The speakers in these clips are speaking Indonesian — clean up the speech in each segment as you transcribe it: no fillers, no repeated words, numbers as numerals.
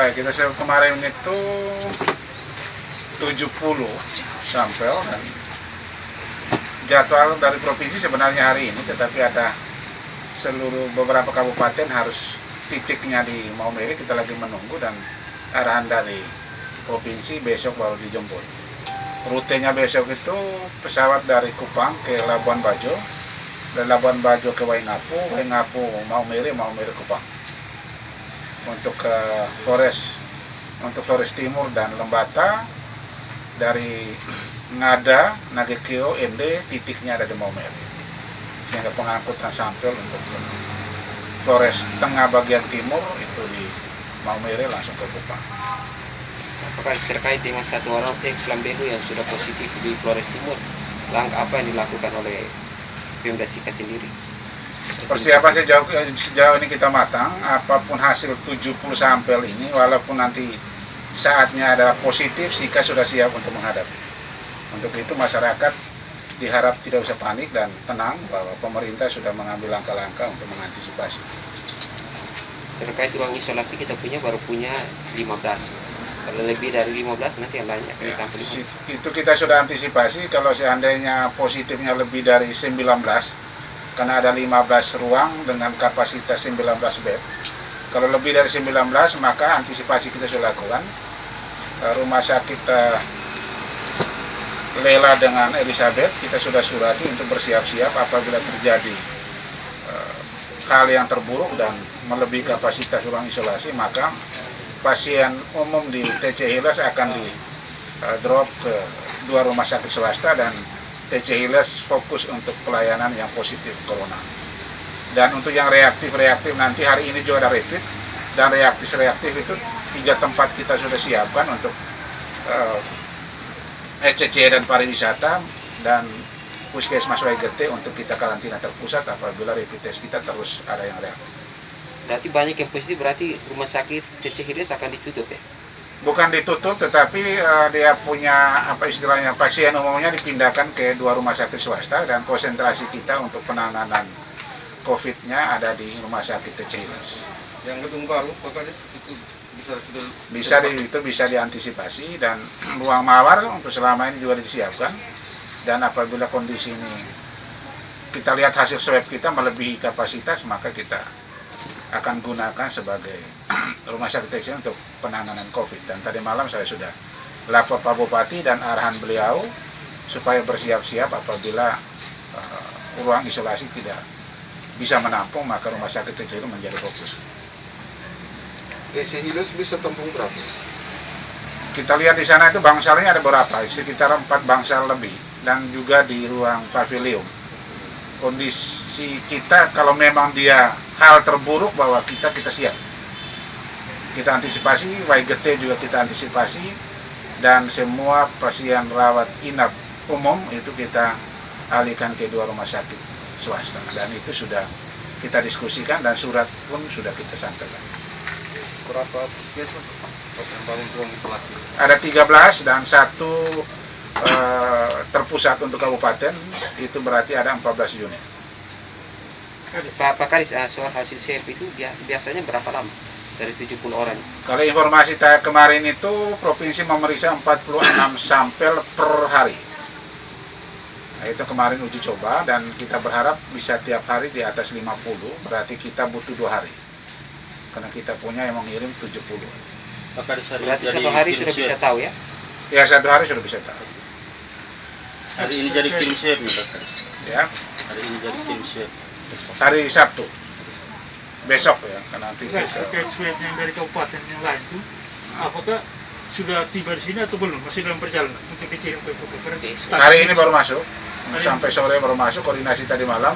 Baik, kemarin itu 70 sampel dan jadwal dari provinsi sebenarnya hari ini, tetapi ada beberapa kabupaten harus titiknya di Maumere, kita lagi menunggu dan arahan dari provinsi besok baru dijemput. Rutenya besok itu pesawat dari Kupang ke Labuan Bajo, dan Labuan Bajo ke Waingapu, Maumere Kupang. Untuk ke Flores Timur dan Lembata, dari Ngada, Nagekeo, Ende, titiknya ada di Maumere. Sehingga pengangkutan sampel untuk Flores Tengah bagian timur itu di Maumere langsung ke Kupang. Apakah terkait dengan satu orang ex-Lambehu yang sudah positif di Flores Timur, langkah apa yang dilakukan oleh Pemda Sika sendiri? Persiapan sejauh ini kita matang, apapun hasil 70 sampel ini, walaupun nanti saatnya adalah positif, Sika sudah siap untuk menghadapi. Untuk itu masyarakat diharap tidak usah panik dan tenang bahwa pemerintah sudah mengambil langkah-langkah untuk mengantisipasi. Terkait ruang isolasi kita baru punya 15. Kalau lebih dari 15 nanti yang lainnya akan ditambah. Itu kita sudah antisipasi kalau seandainya positifnya lebih dari 19, karena ada 15 ruang dengan kapasitas 19 bed. Kalau lebih dari 19 maka antisipasi kita sudah lakukan. Rumah sakit Lela dengan Elizabeth kita sudah surati untuk bersiap-siap apabila terjadi hal yang terburuk dan melebihi kapasitas ruang isolasi, maka pasien umum di TC Hilas akan di drop ke 2 rumah sakit swasta dan TC Hilas fokus untuk pelayanan yang positif corona. Dan untuk yang reaktif nanti hari ini juga ada rapid, dan reaktif itu 3 tempat kita sudah siapkan untuk ECC dan pariwisata dan Puskesmas Waigete untuk kita karantina terpusat apabila rapid test kita terus ada yang reaktif. Berarti banyak yang positif, berarti rumah sakit TC Hilas akan ditutup ya? Bukan ditutup, tetapi dia punya pasien umumnya dipindahkan ke 2 rumah sakit swasta dan konsentrasi kita untuk penanganan COVID-nya ada di rumah sakit TC Hilas. Yang gedung baru, Pak Kades, itu bisa diantisipasi, dan ruang mawar untuk selama ini juga disiapkan, dan apabila kondisi ini kita lihat hasil swab kita melebihi kapasitas, maka kita akan gunakan sebagai rumah sakit TC untuk penanganan COVID. Dan tadi malam saya sudah lapor Pak Bupati dan arahan beliau supaya bersiap-siap apabila ruang isolasi tidak bisa menampung, maka rumah sakit TC itu menjadi fokus. TC Hilas bisa tampung berapa? Kita lihat di sana itu bangsalnya ada berapa, sekitar 4 bangsal lebih, dan juga di ruang pavilion. Kondisi kita kalau memang dia hal terburuk bahwa kita siap. Kita antisipasi, Waigete juga kita antisipasi, dan semua pasien rawat inap umum itu kita alihkan ke 2 rumah sakit swasta, dan itu sudah kita diskusikan dan surat pun sudah kita sampaikan. Berapa puskesmas yang bangun ruang isolasi? Ada 13 dan 1 terpusat untuk kabupaten, itu berarti ada 14 unit. Pak Kadis, soal hasil swab itu biasanya berapa lama dari 70 orang? Kalau informasi kemarin itu provinsi memeriksa 46 sampel per hari. Nah, itu kemarin uji coba dan kita berharap bisa tiap hari di atas 50, berarti kita butuh 2 hari. Karena kita punya yang mengirim 70. Berarti 1 hari sudah bisa tahu ya? Ya, 1 hari sudah bisa tahu. Hari ini jadi tim swab nih Pak Kadis. Ya. Hari ini jadi tim swab. Hari Sabtu. Besok ya, karena nanti terkait swab yang dari kabupaten yang lain itu, apakah sudah tiba di sini atau belum? Masih dalam perjalanan untuk dikirim ke provinsi? Hari ini baru masuk, sampai sore baru masuk, koordinasi tadi malam.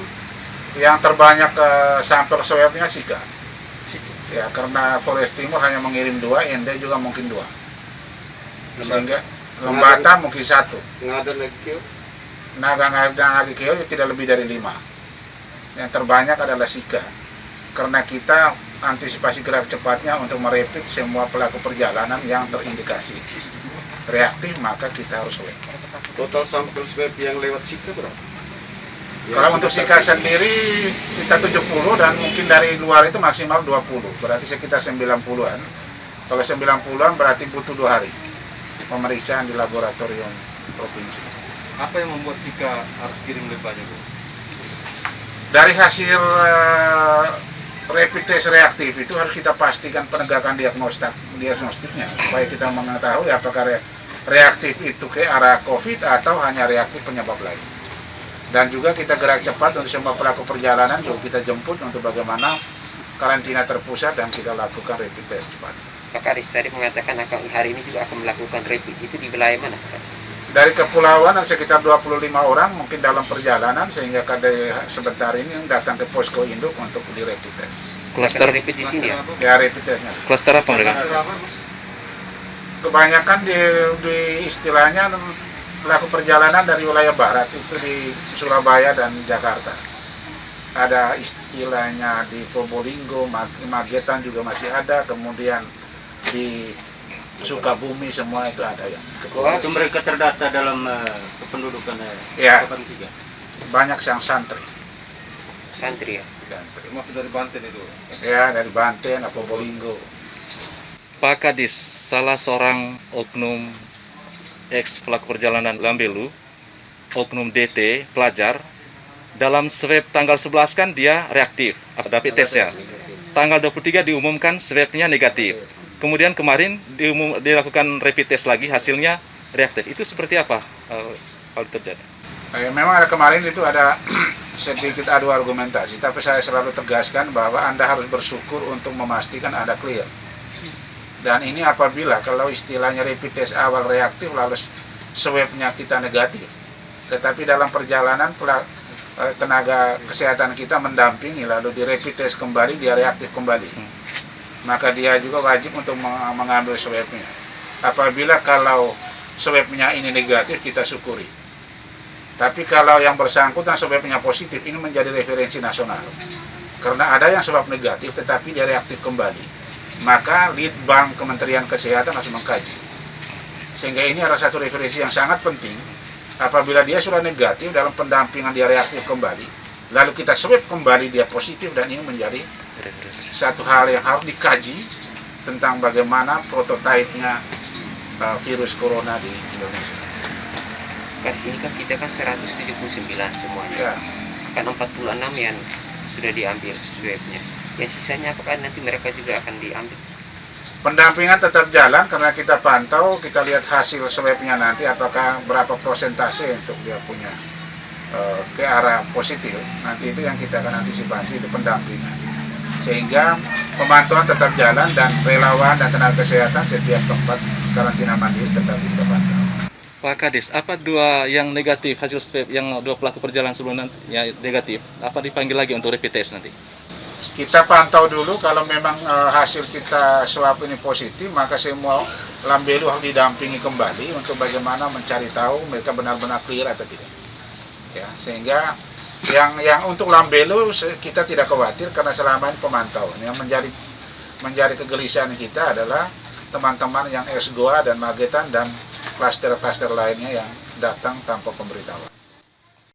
Yang terbanyak sampel swabnya Sika. Ya, karena Flores Timur hanya mengirim 2, Ende juga mungkin 2. Sehingga Lembata mungkin 1. Ngada Nagekeo? Nagekeo tidak lebih dari 5. Yang terbanyak adalah Sika. Karena kita antisipasi gerak cepatnya untuk merepit semua pelaku perjalanan yang terindikasi reaktif, maka kita harus swab. Total sampel swab yang lewat Sika berapa? Kalau untuk Sika sendiri kita 70 dan mungkin dari luar itu maksimal 20, berarti sekitar 90-an. Kalau 90-an berarti butuh 2 hari pemeriksaan di laboratorium provinsi. Apa yang membuat Sika harus kirim lebih banyak, Bu? Dari hasil rapid test reaktif itu harus kita pastikan penegakan diagnostiknya supaya kita mengetahui apakah reaktif itu ke arah COVID atau hanya reaktif penyebab lain. Dan juga kita gerak cepat untuk semua pelaku perjalanan juga kita jemput untuk bagaimana karantina terpusat dan kita lakukan rapid test cepat. Pak Kadis tadi mengatakan akan hari ini juga akan melakukan rapid, itu di wilayah mana Pak Kadis? Dari kepulauan ada sekitar 25 orang mungkin dalam perjalanan, sehingga kadang sebentar ini datang ke posko induk untuk di rapid test. Klaster rapid di sini ya? Ya rapid testnya. Klaster apa mereka? Kebanyakan di istilahnya pelaku perjalanan dari wilayah barat itu di Surabaya dan Jakarta. Ada istilahnya di Probolinggo, Magetan juga masih ada, kemudian di Sukabumi semua itu ada yang. Itu mereka terdata dalam kependudukan Ya. Provinsi ya? Banyak yang santri. Santri ya? Maksud dari Banten itu? Ya dari Banten, Probolinggo. Pak Kadis, salah seorang oknum ex pelaku perjalanan Lambelu, oknum DT, pelajar, dalam swab tanggal 11 kan dia reaktif, rapid testnya. Tanggal 23 diumumkan swabnya negatif. Kemudian kemarin dilakukan rapid test lagi, hasilnya reaktif. Itu seperti apa hal terjadi? Memang ada kemarin itu ada sedikit adu argumentasi, tapi saya selalu tegaskan bahwa Anda harus bersyukur untuk memastikan Anda clear. Dan ini apabila kalau istilahnya rapid test awal reaktif lalu swabnya kita negatif, tetapi dalam perjalanan tenaga kesehatan kita mendampingi lalu di rapid test kembali dia reaktif kembali, maka dia juga wajib untuk mengambil swabnya. Apabila kalau swabnya ini negatif kita syukuri, tapi kalau yang bersangkutan swabnya positif ini menjadi referensi nasional, karena ada yang swab negatif tetapi dia reaktif kembali, maka Litbang Kementerian Kesehatan harus mengkaji. Sehingga ini adalah satu referensi yang sangat penting. Apabila dia sudah negatif dalam pendampingan dia reaktif kembali, lalu kita swab kembali dia positif, dan ini menjadi satu hal yang harus dikaji tentang bagaimana prototipenya virus corona di Indonesia. Kan di sini kan kita kan 179 semuanya. Ya. Kan 46 yang sudah diambil swabnya. Yang sisanya apakah nanti mereka juga akan diambil? Pendampingan tetap jalan karena kita pantau, kita lihat hasil swabnya nanti apakah berapa persentase untuk dia punya ke arah positif. Nanti itu yang kita akan antisipasi, itu pendampingan. Sehingga pemantauan tetap jalan dan relawan dan tenaga kesehatan setiap tempat karantina mandiri tetap kita pantau. Pak Kadis, apa dua yang negatif hasil swab, yang 2 pelaku perjalanan sebelumnya negatif, apa dipanggil lagi untuk rapid test nanti? Kita pantau dulu, kalau memang hasil kita swab ini positif, maka semua Lambelu harus didampingi kembali untuk bagaimana mencari tahu mereka benar-benar clear atau tidak. Ya, sehingga yang untuk Lambelu kita tidak khawatir karena selama ini pemantauan. Yang menjadi kegelisahan kita adalah teman-teman yang Goa dan Magetan dan klaster-klaster lainnya yang datang tanpa pemberitahuan.